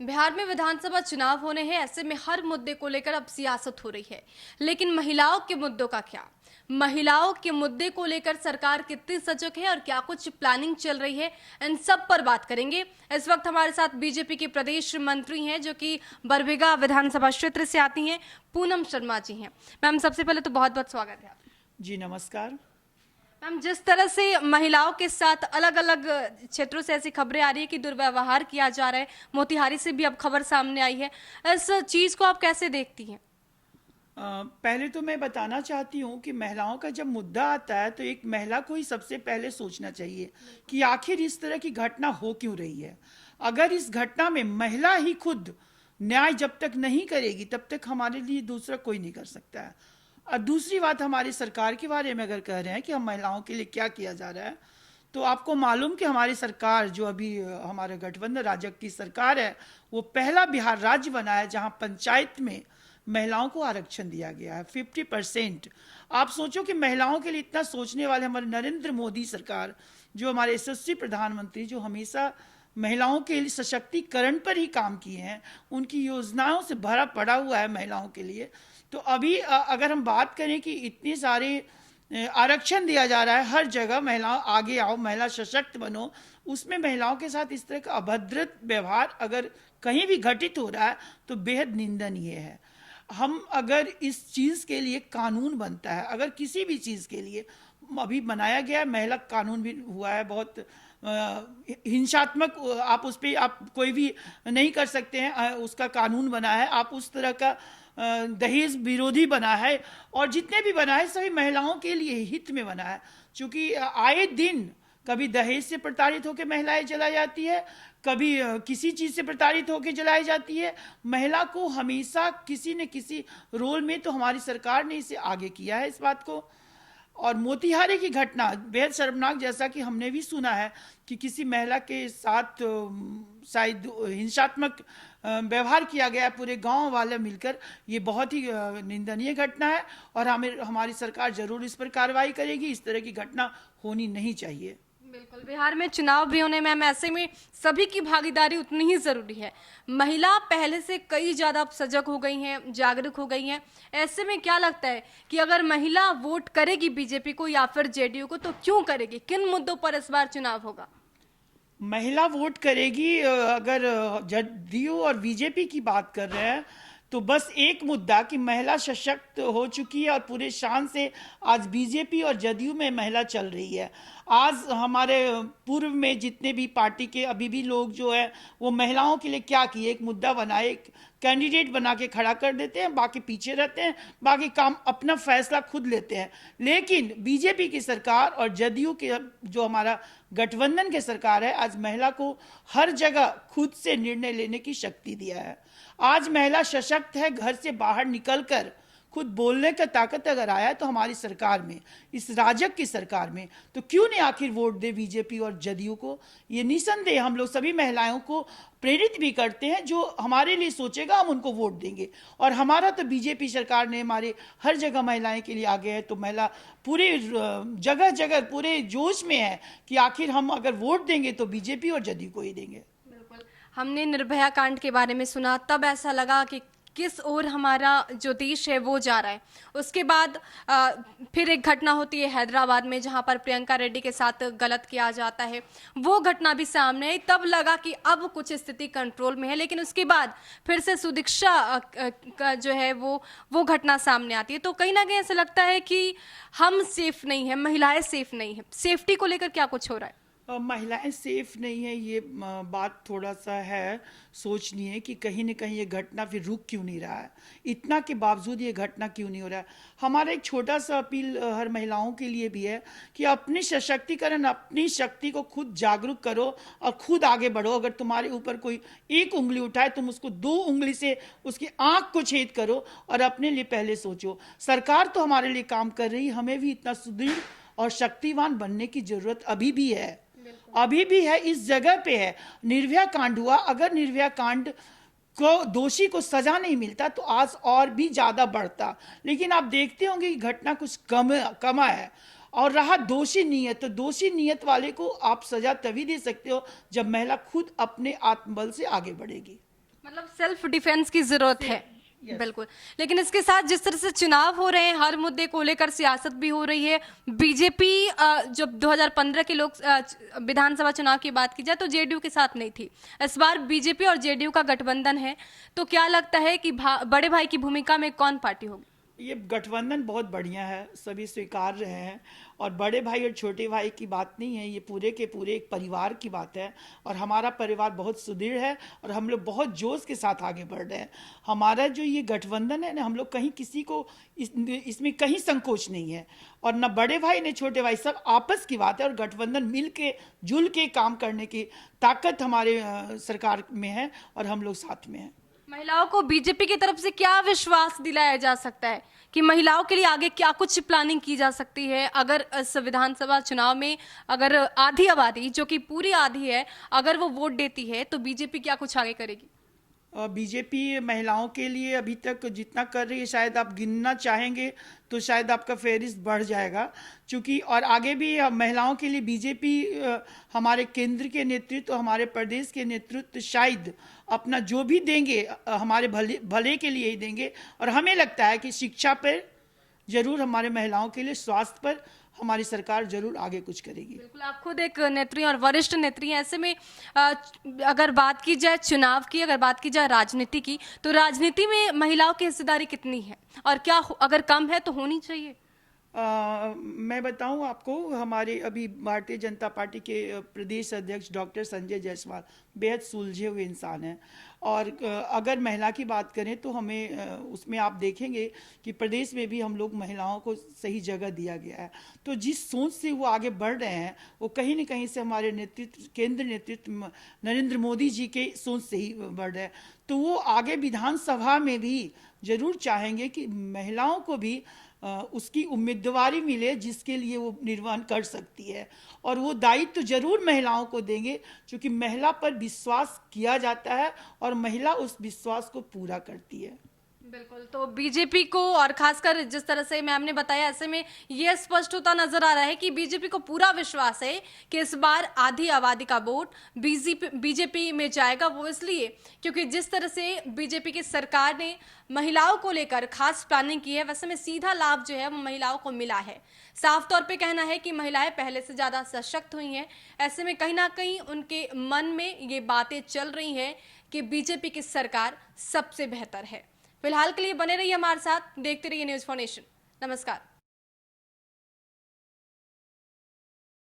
बिहार में विधानसभा चुनाव होने हैं। ऐसे में हर मुद्दे को लेकर अब सियासत हो रही है, लेकिन महिलाओं के मुद्दों का क्या? महिलाओं के मुद्दे को लेकर सरकार कितनी सजग है और क्या कुछ प्लानिंग चल रही है, इन सब पर बात करेंगे। इस वक्त हमारे साथ बीजेपी के प्रदेश मंत्री हैं, जो कि बरबीघा विधानसभा क्षेत्र से आती हैं, पूनम शर्मा जी हैं। मैम, सबसे पहले तो बहुत बहुत स्वागत है। जी नमस्कार। मैम, जिस तरह से महिलाओं के साथ अलग अलग क्षेत्रों से ऐसी खबरें आ रही है कि दुर्व्यवहार किया जा रहा है, मोतिहारी से भी अब खबर सामने आई है, इस चीज को आप कैसे देखती हैं? पहले तो मैं बताना चाहती हूँ कि महिलाओं का जब मुद्दा आता है तो एक महिला को ही सबसे पहले सोचना चाहिए कि आखिर इस तरह की घटना हो क्यों रही है। अगर इस घटना में महिला ही खुद न्याय जब तक नहीं करेगी तब तक हमारे लिए दूसरा कोई नहीं कर सकता है। और दूसरी बात, हमारी सरकार के बारे में अगर कह रहे हैं कि हम महिलाओं के लिए क्या किया जा रहा है, तो आपको मालूम कि हमारी सरकार जो अभी हमारे गठबंधन राजग की सरकार है, वो पहला बिहार राज्य बना है जहाँ पंचायत में महिलाओं को आरक्षण दिया गया है 50%। आप सोचो कि महिलाओं के लिए इतना सोचने वाले हमारे नरेंद्र मोदी सरकार, जो हमारे यशस्वी प्रधानमंत्री, जो हमेशा महिलाओं के लिए सशक्तिकरण पर ही काम किए हैं, उनकी योजनाओं से भरा पड़ा हुआ है महिलाओं के लिए। तो अभी अगर हम बात करें कि इतने सारे आरक्षण दिया जा रहा है हर जगह, महिलाओं आगे आओ, महिला सशक्त बनो, उसमें महिलाओं के साथ इस तरह का अभद्र व्यवहार अगर कहीं भी घटित हो रहा है तो बेहद निंदनीय है। हम अगर इस चीज़ के लिए कानून बनता है, अगर किसी भी चीज़ के लिए अभी बनाया गया है, महिला कानून भी हुआ है, बहुत हिंसात्मक, आप उस पर आप कोई भी नहीं कर सकते हैं, उसका कानून बना है। आप उस तरह का दहेज विरोधी बना है, और जितने भी बना है सभी महिलाओं के लिए हित में बना है। क्योंकि आए दिन कभी दहेज से प्रताड़ित होकर महिलाएं जलाई जाती है, कभी किसी चीज़ से प्रताड़ित होकर जलाई जाती है। महिला को हमेशा किसी न किसी रोल में तो हमारी सरकार ने इसे आगे किया है इस बात को। और मोतिहारी की घटना बेहद शर्मनाक, जैसा कि हमने भी सुना है कि किसी महिला के साथ शायद हिंसात्मक व्यवहार किया गया, पूरे गांव वाले मिलकर। ये बहुत ही निंदनीय घटना है और हमारी सरकार जरूर इस पर कार्रवाई करेगी। इस तरह की घटना होनी नहीं चाहिए। बिल्कुल, बिहार में चुनाव भी होने में, ऐसे में सभी की भागीदारी उतनी ही जरूरी है। महिला पहले से कई ज्यादा सजग हो गई हैं, जागरूक हो गई हैं। ऐसे में क्या लगता है कि अगर महिला वोट करेगी बीजेपी को या फिर जेडीयू को, तो क्यों करेगी? किन मुद्दों पर इस बार चुनाव होगा? महिला वोट करेगी, अगर जदयू और बीजेपी की बात कर रहे हैं तो बस एक मुद्दा कि महिला सशक्त हो चुकी है और पूरे शान से आज बीजेपी और जदयू में महिला चल रही है। आज हमारे पूर्व में जितने भी पार्टी के अभी भी लोग जो है वो महिलाओं के लिए क्या किए, एक मुद्दा बनाए, एक कैंडिडेट बना के खड़ा कर देते हैं, बाकी पीछे रहते हैं, बाकी काम अपना फैसला खुद लेते हैं। लेकिन बीजेपी की सरकार और जदयू के जो हमारा गठबंधन की सरकार है, आज महिला को हर जगह खुद से निर्णय लेने की शक्ति दिया है। आज महिला सशक्त है, घर से बाहर निकलकर खुद बोलने का ताकत अगर आया तो हमारी सरकार में, इस राजग की सरकार में, तो क्यों नहीं आखिर वोट दे बीजेपी और जदयू को। ये निसंदेह हम लोग सभी महिलाओं को प्रेरित भी करते हैं, जो हमारे लिए सोचेगा हम उनको वोट देंगे। और हमारा तो बीजेपी सरकार ने हमारे हर जगह महिलाएं के लिए आगे है, तो महिला पूरे जगह जगह पूरे जोश में है कि आखिर हम अगर वोट देंगे तो बीजेपी और जदयू को ही देंगे। हमने निर्भया कांड के बारे में सुना, तब ऐसा लगा कि किस ओर हमारा जो देश है वो जा रहा है। उसके बाद फिर एक घटना होती है हैदराबाद में, जहां पर प्रियंका रेड्डी के साथ गलत किया जाता है। वो घटना भी सामने आई, तब लगा कि अब कुछ स्थिति कंट्रोल में है। लेकिन उसके बाद फिर से सुदीक्षा का जो है वो घटना सामने आती है। तो कहीं ना कहीं ऐसा लगता है कि हम सेफ नहीं है, महिलाएं सेफ नहीं है। सेफ्टी को लेकर क्या कुछ हो रहा है? महिलाएं सेफ नहीं है, ये बात थोड़ा सा है सोचनीय कि कहीं न कहीं ये घटना फिर रुक क्यों नहीं रहा है, इतना के बावजूद ये घटना क्यों नहीं हो रहा है। हमारा एक छोटा सा अपील हर महिलाओं के लिए भी है कि अपनी सशक्तिकरण, अपनी शक्ति को खुद जागरूक करो और खुद आगे बढ़ो। अगर तुम्हारे ऊपर कोई एक उंगली उठाए, तुम उसको 2 उंगली से उसकी आंख को छेद करो और अपने लिए पहले सोचो। सरकार तो हमारे लिए काम कर रही है, हमें भी इतना सुदृढ़ और शक्तिवान बनने की जरूरत अभी भी है, अभी भी है, इस जगह पे है। निर्भया कांड हुआ, अगर निर्भया कांड को दोषी को सजा नहीं मिलता तो आज और भी ज्यादा बढ़ता। लेकिन आप देखते होंगे कि घटना कुछ कमा है, और रहा दोषी नियत, तो दोषी नियत वाले को आप सजा तभी दे सकते हो जब महिला खुद अपने आत्मबल से आगे बढ़ेगी। मतलब सेल्फ डिफेंस की जरूरत है। yes. बिल्कुल। लेकिन इसके साथ जिस तरह से चुनाव हो रहे हैं, हर मुद्दे को लेकर सियासत भी हो रही है। बीजेपी जब 2015 के लोग विधानसभा चुनाव की बात की जाए तो जेडीयू के साथ नहीं थी। इस बार बीजेपी और जेडीयू का गठबंधन है, तो क्या लगता है कि बड़े भाई की भूमिका में कौन पार्टी होगी? ये गठबंधन बहुत बढ़िया है, सभी स्वीकार रहे हैं। और बड़े भाई और छोटे भाई की बात नहीं है, ये पूरे के पूरे एक परिवार की बात है। और हमारा परिवार बहुत सुदृढ़ है और हम लोग बहुत जोश के साथ आगे बढ़ रहे हैं। हमारा जो ये गठबंधन है ना, हम लोग कहीं किसी को इसमें कहीं संकोच नहीं है। और न बड़े भाई न छोटे भाई, सब आपस की बात है। और गठबंधन मिल के जुल के काम करने की ताकत हमारे सरकार में है और हम लोग साथ में हैं। महिलाओं को बीजेपी की तरफ से क्या विश्वास दिलाया जा सकता है कि महिलाओं के लिए आगे क्या कुछ प्लानिंग की जा सकती है? अगर इस विधानसभा चुनाव में अगर आधी आबादी, जो कि पूरी आधी है, अगर वो वोट देती है तो बीजेपी क्या कुछ आगे करेगी? बीजेपी महिलाओं के लिए अभी तक जितना कर रही है, शायद आप गिनना चाहेंगे तो शायद आपका फहरिस्त बढ़ जाएगा। क्योंकि और आगे भी महिलाओं के लिए बीजेपी हमारे केंद्र के नेतृत्व, हमारे प्रदेश के नेतृत्व शायद अपना जो भी देंगे हमारे भले के लिए ही देंगे। और हमें लगता है कि शिक्षा पर जरूर, हमारे महिलाओं के लिए स्वास्थ्य पर हमारी सरकार जरूर आगे कुछ करेगी। बिल्कुल, आप खुद एक नेत्री और वरिष्ठ नेत्री हैं। ऐसे में अगर बात की जाए चुनाव की, अगर बात की जाए राजनीति की, तो राजनीति में महिलाओं की हिस्सेदारी कितनी है और क्या अगर कम है तो होनी चाहिए? मैं बताऊं आपको, हमारे अभी भारतीय जनता पार्टी के प्रदेश अध्यक्ष डॉक्टर संजय जायसवाल बेहद सुलझे हुए इंसान हैं। और अगर महिला की बात करें तो हमें उसमें आप देखेंगे कि प्रदेश में भी हम लोग महिलाओं को सही जगह दिया गया है। तो जिस सोच से वो आगे बढ़ रहे हैं, वो कहीं न कहीं से हमारे नेतृत्व, केंद्र नेतृत्व नरेंद्र मोदी जी के सोच से ही बढ़ रहे हैं। तो वो आगे विधानसभा में भी जरूर चाहेंगे कि महिलाओं को भी उसकी उम्मीदवारी मिले जिसके लिए वो निर्वहन कर सकती है। और वो दायित्व तो जरूर महिलाओं को देंगे, क्योंकि महिला पर विश्वास किया जाता है और महिला उस विश्वास को पूरा करती है। बिल्कुल। तो बीजेपी को, और खासकर जिस तरह से मैम ने बताया, ऐसे में यह स्पष्ट होता नजर आ रहा है कि बीजेपी को पूरा विश्वास है कि इस बार आधी आबादी का वोट बीजेपी में जाएगा। वो इसलिए क्योंकि जिस तरह से बीजेपी की सरकार ने महिलाओं को लेकर खास प्लानिंग की है, वैसे में सीधा लाभ जो है वो महिलाओं को मिला है। साफ तौर पे कहना है कि महिलाएं पहले से ज्यादा सशक्त हुई हैं। ऐसे में कहीं ना कहीं उनके मन में ये बातें चल रही हैं कि बीजेपी की सरकार सबसे बेहतर है। फिलहाल के लिए बने रहिए हमारे साथ, देखते रहिए न्यूज़4नेशन। नमस्कार।